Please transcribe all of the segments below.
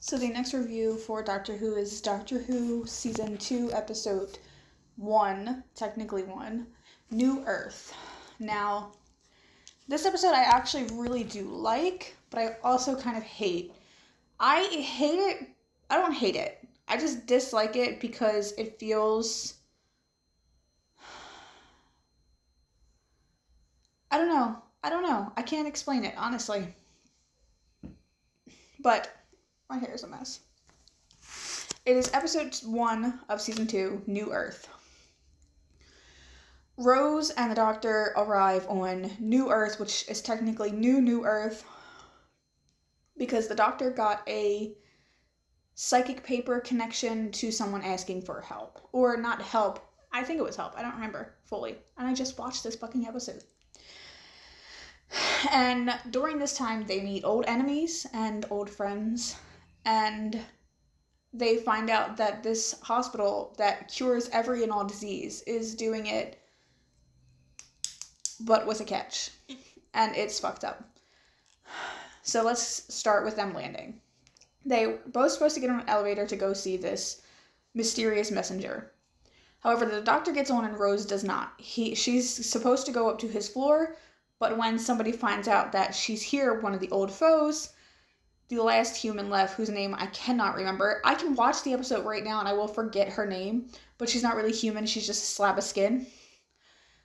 So the next review for Doctor Who is Doctor Who Season 2, Episode 1, technically 1, New Earth. Now, this episode I actually really do like, but I also kind of hate. I hate it. I don't hate it. I just dislike it because it feels... I don't know. I can't explain it, honestly. But my hair is a mess. It is episode 1 of season 2, New Earth. Rose and the Doctor arrive on New Earth, which is technically New Earth, because the Doctor got a psychic paper connection to someone asking for help. Or not help. I think it was help. I don't remember fully. And I just watched this fucking episode. And during this time, they meet old enemies and old friends. And they find out that this hospital that cures every and all disease is doing it, but with a catch. And it's fucked up. So let's start with them landing. They're both supposed to get on an elevator to go see this mysterious messenger. However, the Doctor gets on and Rose does not. She's supposed to go up to his floor, but when somebody finds out that she's here, one of the old foes, the last human left, whose name I cannot remember. I can watch the episode right now and I will forget her name, but she's not really human. She's just a slab of skin.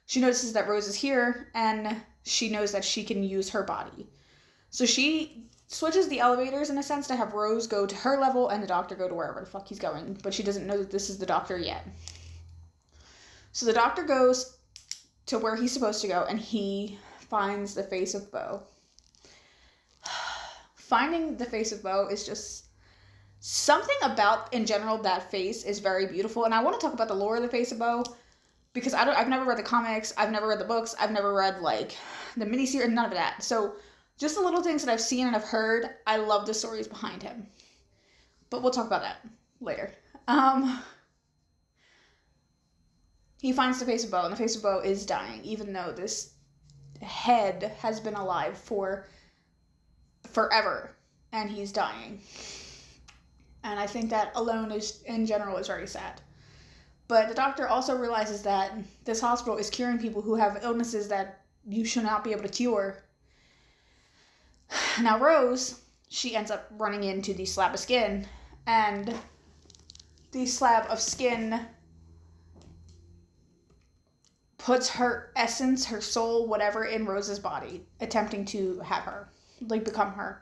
She notices that Rose is here, and she knows that she can use her body. So she switches the elevators, in a sense, to have Rose go to her level and the Doctor go to wherever the fuck he's going. But she doesn't know that this is the Doctor yet. So the Doctor goes to where he's supposed to go, and he finds the face of Bo. Finding the face of Bo is just... something about, in general, that face is very beautiful. And I want to talk about the lore of the face of Bo, because I've never read the comics, I've never read the books, I've never read, the miniseries, none of that. So, just the little things that I've seen and I've heard, I love the stories behind him. But we'll talk about that later. He finds the face of Bo, and the face of Bo is dying, even though this head has been alive for forever, and he's dying. And I think that alone is, in general, is very sad. But the Doctor also realizes that this hospital is curing people who have illnesses that you should not be able to cure. Now Rose, she ends up running into the slab of skin, and the slab of skin puts her essence, her soul, whatever, in Rose's body, attempting to have her, become her.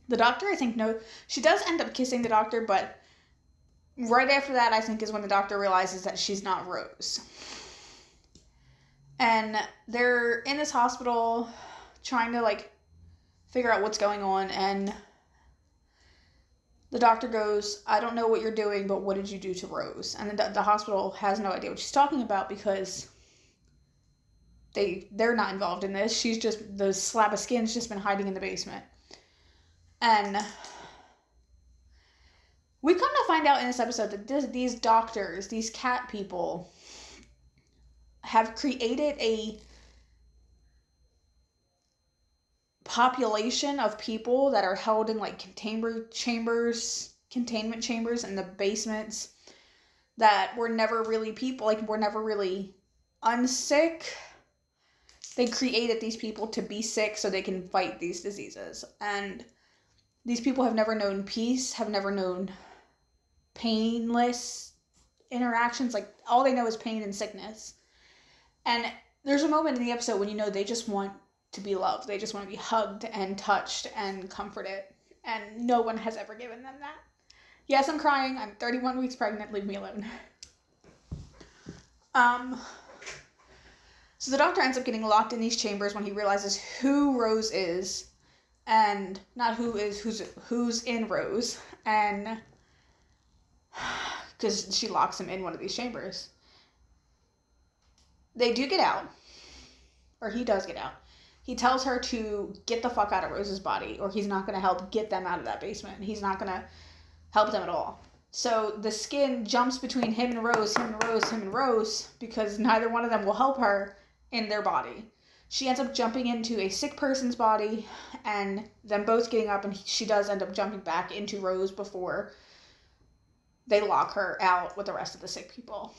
The Doctor, I think, she does end up kissing the Doctor, but right after that, I think, is when the Doctor realizes that she's not Rose. And they're in this hospital trying to, figure out what's going on, and the Doctor goes, I don't know what you're doing, but what did you do to Rose? And the hospital has no idea what she's talking about, because they're not involved in this. She's just, the slab of skin's just been hiding in the basement. And we come to find out in this episode that these doctors, these cat people, have created a population of people that are held in containment chambers in the basements that were never really people, were never really unsick. They created these people to be sick so they can fight these diseases. And these people have never known peace, have never known painless interactions. All they know is pain and sickness. And there's a moment in the episode when they just want to be loved. They just want to be hugged and touched and comforted. And no one has ever given them that. Yes, I'm crying. I'm 31 weeks pregnant. Leave me alone. So the Doctor ends up getting locked in these chambers when he realizes who Rose is. And not who's in Rose. And because she locks him in one of these chambers. They do get out. Or he does get out. He tells her to get the fuck out of Rose's body, or he's not going to help get them out of that basement. He's not going to help them at all. So the skin jumps between him and Rose, because neither one of them will help her in their body. She ends up jumping into a sick person's body, and them both getting up, and she does end up jumping back into Rose before they lock her out with the rest of the sick people.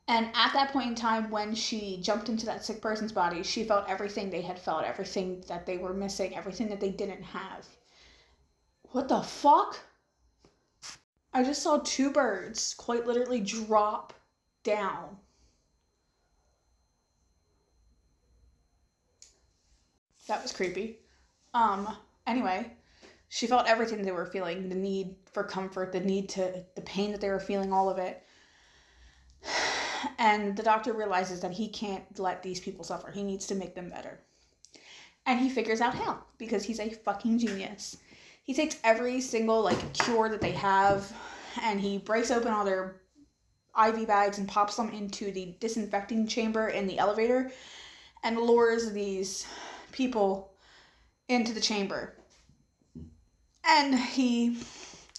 And at that point in time, when she jumped into that sick person's body, she felt everything they had felt, everything that they were missing, everything that they didn't have. What the fuck? I just saw two birds quite literally drop down. That was creepy. Anyway, she felt everything they were feeling, the need for comfort, the pain that they were feeling, all of it. And the doctor realizes that he can't let these people suffer. He needs to make them better. And he figures out how, because he's a fucking genius. He takes every single, cure that they have, and he breaks open all their IV bags and pops them into the disinfecting chamber in the elevator and lures these people into the chamber. And he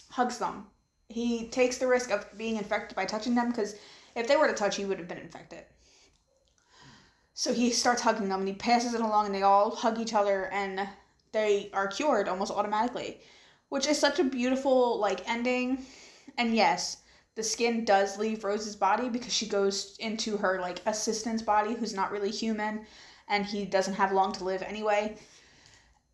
hugs them. He takes the risk of being infected by touching them, because if they were to touch, he would have been infected. So he starts hugging them, and he passes it along, and they all hug each other, and they are cured almost automatically, which is such a beautiful, ending. And yes, the skin does leave Rose's body, because she goes into her, assistant's body, who's not really human, and he doesn't have long to live anyway.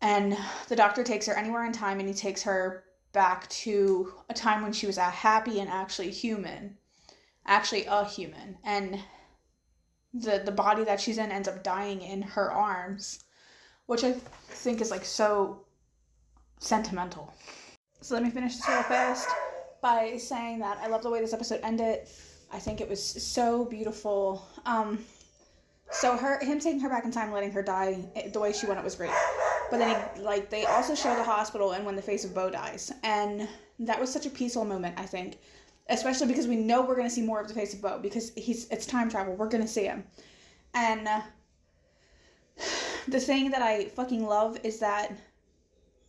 And the doctor takes her anywhere in time, and he takes her back to a time when she was happy and actually human. Actually a human. And the body that she's in ends up dying in her arms, which I think is so sentimental. So let me finish this real fast by saying that I love the way this episode ended. I think it was so beautiful. So him taking her back in time, letting her die the way she went, it was great. But then they also show the hospital and when the face of Bo dies, and that was such a peaceful moment, I think. Especially because we know we're going to see more of the face of Bo, because it's time travel. We're going to see him. And the thing that I fucking love is that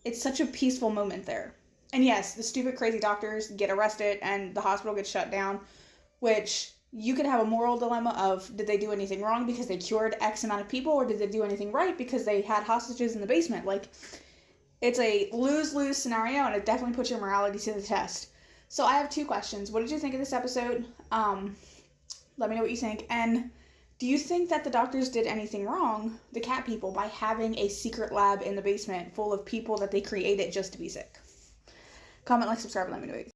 it's such a peaceful moment there. And yes, the stupid, crazy doctors get arrested and the hospital gets shut down, which you could have a moral dilemma of, did they do anything wrong because they cured X amount of people, or did they do anything right because they had hostages in the basement? It's a lose-lose scenario, and it definitely puts your morality to the test. So I have two questions. What did you think of this episode? Let me know what you think. And do you think that the doctors did anything wrong, the cat people, by having a secret lab in the basement full of people that they created just to be sick? Comment, like, subscribe, and let me know what you think.